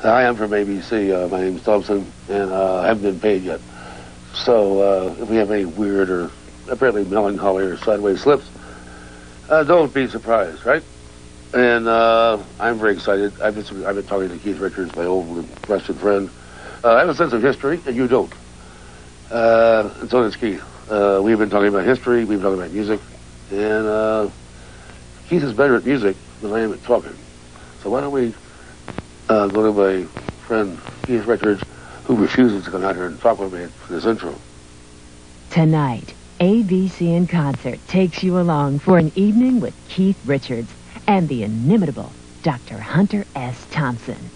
I am from ABC. My name's Thompson, and I haven't been paid yet. So if we have any weird or apparently melancholy or sideways slips, don't be surprised, right? And I'm very excited. I've been talking to Keith Richards, my old and trusted friend. I have a sense of history, and you don't. And so does Keith. We've been talking about history, we've been talking about music, and Keith is better at music than I am at talking. So why don't we go to my friend Keith Richards, who refuses to come out here and talk with me for this intro. Tonight, ABC in Concert takes you along for an evening with Keith Richards and the inimitable Dr. Hunter S. Thompson.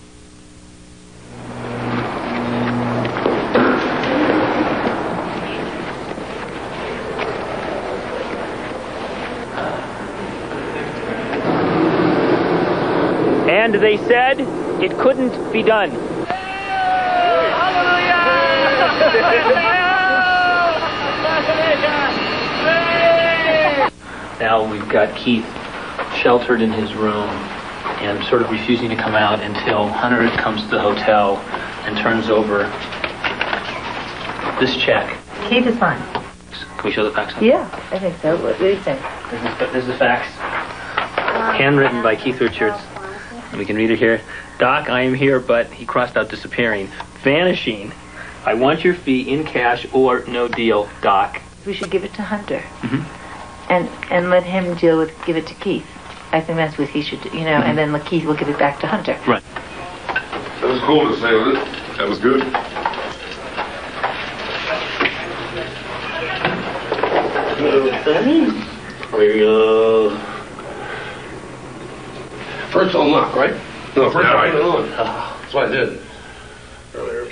And they said it couldn't be done. Now we've got Keith sheltered in his room and sort of refusing to come out until Hunter comes to the hotel and turns over this check. Keith is fine. Can we show the fax? Yeah, I think so. What do you think? This is the fax. Handwritten by Keith Richards. We can read it here. Doc, I am here, but he crossed out disappearing. Vanishing. I want your fee in cash or no deal, Doc. We should give it to Hunter. Mm-hmm. And let him give it to Keith. I think that's what he should do, you know, and then Keith will give it back to Hunter. Right. That was cool to say, wasn't it? That was good. First I'll knock, right? No, first I'll put it on. That's what I did earlier.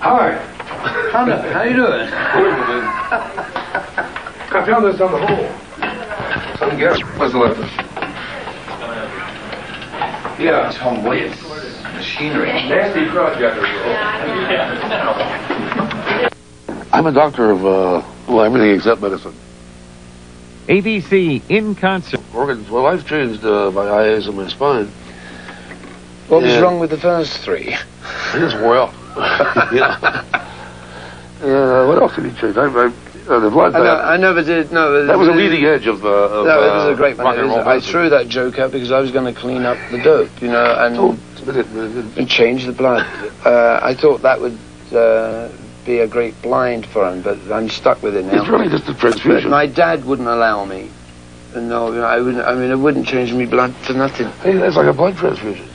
Hi. Hunter, how you doing? I found this on the hole. Some guess. What's the left? Yeah. Tom Williams. Machinery. Nasty project. I'm a doctor of, well, everything except medicine. ABC in Concert. Organs. Well, I've changed my eyes and my spine. What was wrong with the first three? I just wore out. Yeah. What else did he change? The blood bath. I never did. No, that was a leading edge of. No, it was a great rock and roll. I threw that joke out because I was going to clean up the dope, you know, and change the blood. I thought that would be a great blind for him, but I'm stuck with it now. It's really just a transfusion. But my dad wouldn't allow me. No, you know, I wouldn't. I mean, it wouldn't change me blood for nothing. Hey, that's like a blood transfusion.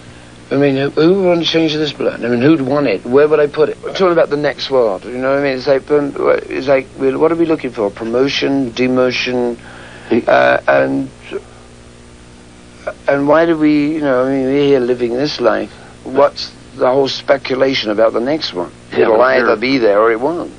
I mean, who would want to change this blood? I mean, who'd want it? Where would I put it? We're talking about the next world, you know what I mean? It's like what are we looking for? Promotion, demotion, and why do we, you know, I mean, we're here living this life. What's the whole speculation about the next one? Yeah, it'll either be there or it won't.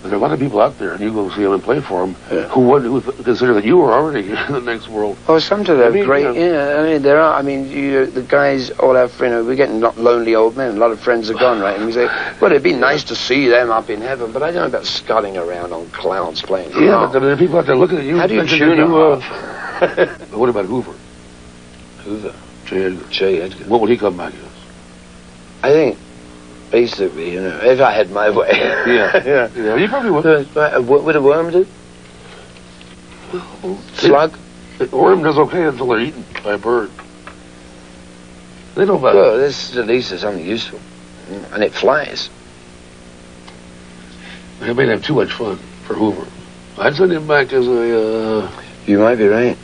But there are a lot of people out there, and you go see them and play for them, who consider that you are already in the next world. Oh, some of them are great. You know, yeah, I mean, there are. I mean, the guys all have, you know, we're getting not lonely old men. A lot of friends are gone, right? And we say, well, it'd be nice to see them up in heaven, but I don't know about scudding around on clouds playing. Yeah, but there are people out there looking at you. How do you tune them off? But what about Hoover? Hoover? J. Edgar. What would he come back as? I think, basically, you know, if I had my way. Yeah. Yeah, you probably would. What would a worm do? Slug? A worm does okay until they're eaten by a bird. They know about Well, this at least is something useful. And it flies. They may have too much fun for Hoover. I'd send him back as a, You might be right.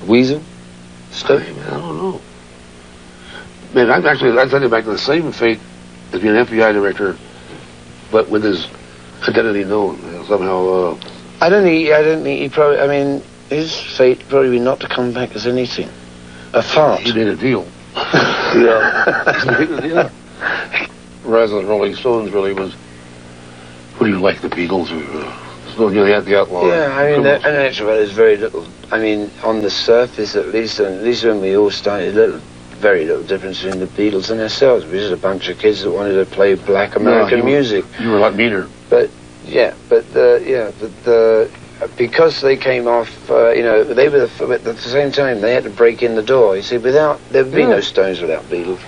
Weasel? Stuff? I don't know. Man, I'd send him back to the same fate as being an FBI director, but with his identity known. Somehow, I don't think he probably, I mean, his fate probably be not to come back as anything. A fart. he made a deal. Yeah. Rather than Rolling Stones really was, what do you like, the Beatles or Still, you had the outlaw. Yeah, I mean, and actually, there's very little. I mean, on the surface, at least when we all started, very little difference between the Beatles and ourselves. We were just a bunch of kids that wanted to play black American music. You were a lot meaner. But because they came off, they were at the same time they had to break in the door. You see, there'd be no Stones without Beatles.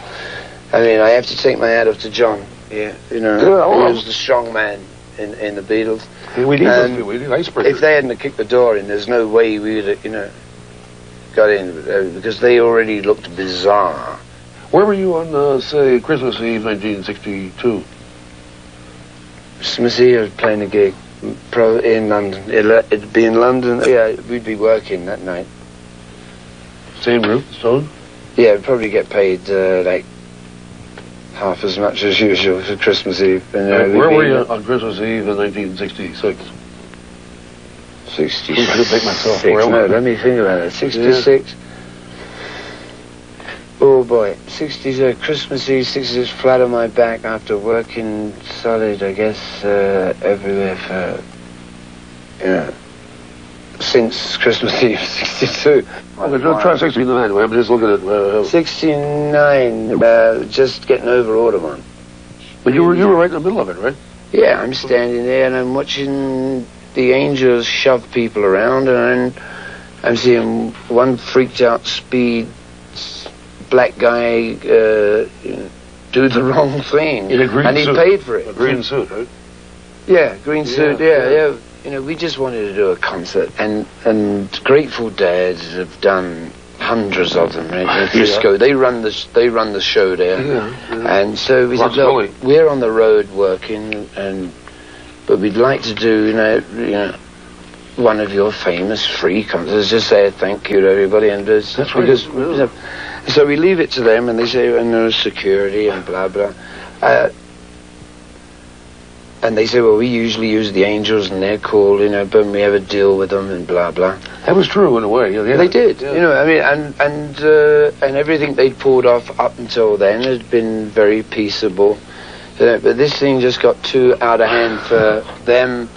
I mean, I have to take my hat off to John. Yeah, he was the strong man in the Beatles. Yeah, we need those people. We need icebreakers. If they hadn't kicked the door in, there's no way we would have, got in, because they already looked bizarre. Where were you on, say, Christmas Eve, 1962? Christmas Eve, I was playing a gig in London. It'd be in London. Yeah, we'd be working that night. Same route, Stone? Yeah, we'd probably get paid like half as much as usual for Christmas Eve. And, where were you on Christmas Eve in 1966? 66. No, let me think about it. 66. Yeah. Oh boy, 60s, Christmas Eve, 66, flat on my back after working solid, I guess, everywhere for, since Christmas Eve, 62. Okay, try 69, I'm just looking at... 69, just getting over Audubon. But you were right in the middle of it, right? Yeah, I'm standing there and I'm watching the Angels shove people around, and I'm seeing one freaked out Speed black guy do the wrong thing. In a green and he suit. paid for it. A green suit, right? Yeah, green suit, yeah. We just wanted to do a concert, and Grateful Dead have done hundreds of them, right? In Frisco. They run the show there. Yeah. And so we said, look, we're on the road working, but we'd like to do, one of your famous free concerts. Just say thank you to everybody, and so we leave it to them, and they say, and there's security and blah blah, and they say, well, we usually use the Angels, and they're cool, but we have a deal with them and blah blah. That was true in a way. Yeah. They did, I mean, and everything they'd pulled off up until then had been very peaceable. But this thing just got too out of hand for them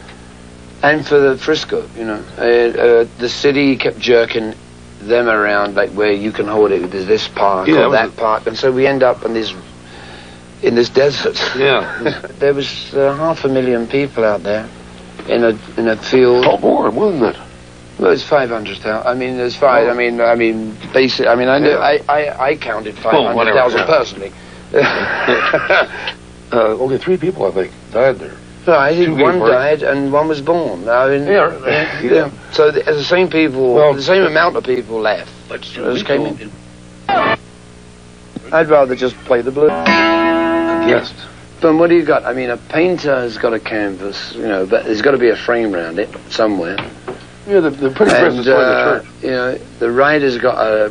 and for the Frisco, the city kept jerking them around, like where you can hold it, there's this park or that park, and so we end up in this desert. Yeah. There was 500,000 people out there in a field. Oh, more than that. Well, it's 500,000. I mean, there's five. Oh. I mean, basic. I mean, I knew. I counted 500,000 personally. Only 3 people, I think, died there. No, I think one died and one was born. I mean, yeah. So the same people, the same amount of people left. Came in. I'd rather just play the blues. Yes. But what do you got? I mean, a painter has got a canvas, but there's got to be a frame around it somewhere. Yeah, the pretty press is the church. The writer's got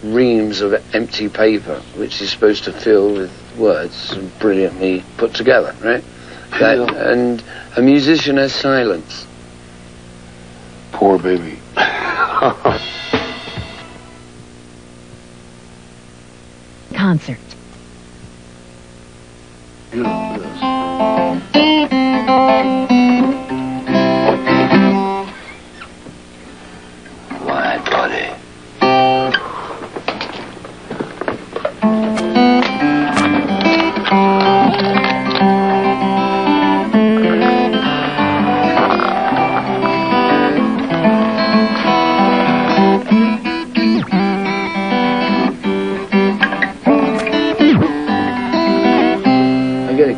reams of empty paper, which he's supposed to fill with words brilliantly put together, right? And a musician has silence. Poor baby. Concert. Wide body.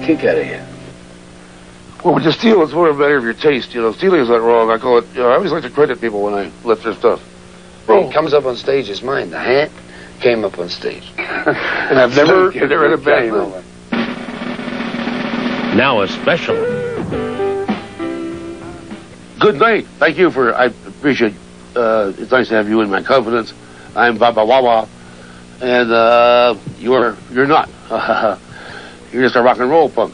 Kick out of you. Well, when you steal, it's more a matter of your taste. Stealing is not wrong. I call it. I always like to credit people when I lift their stuff. Well, it comes up on stage. It's mine. The hat came up on stage, and I've never had a bad thing. Now a special. Good night. Thank you for. I appreciate. It's nice to have you in my confidence. I'm Baba Wawa, and you're not. You're just a rock and roll punk.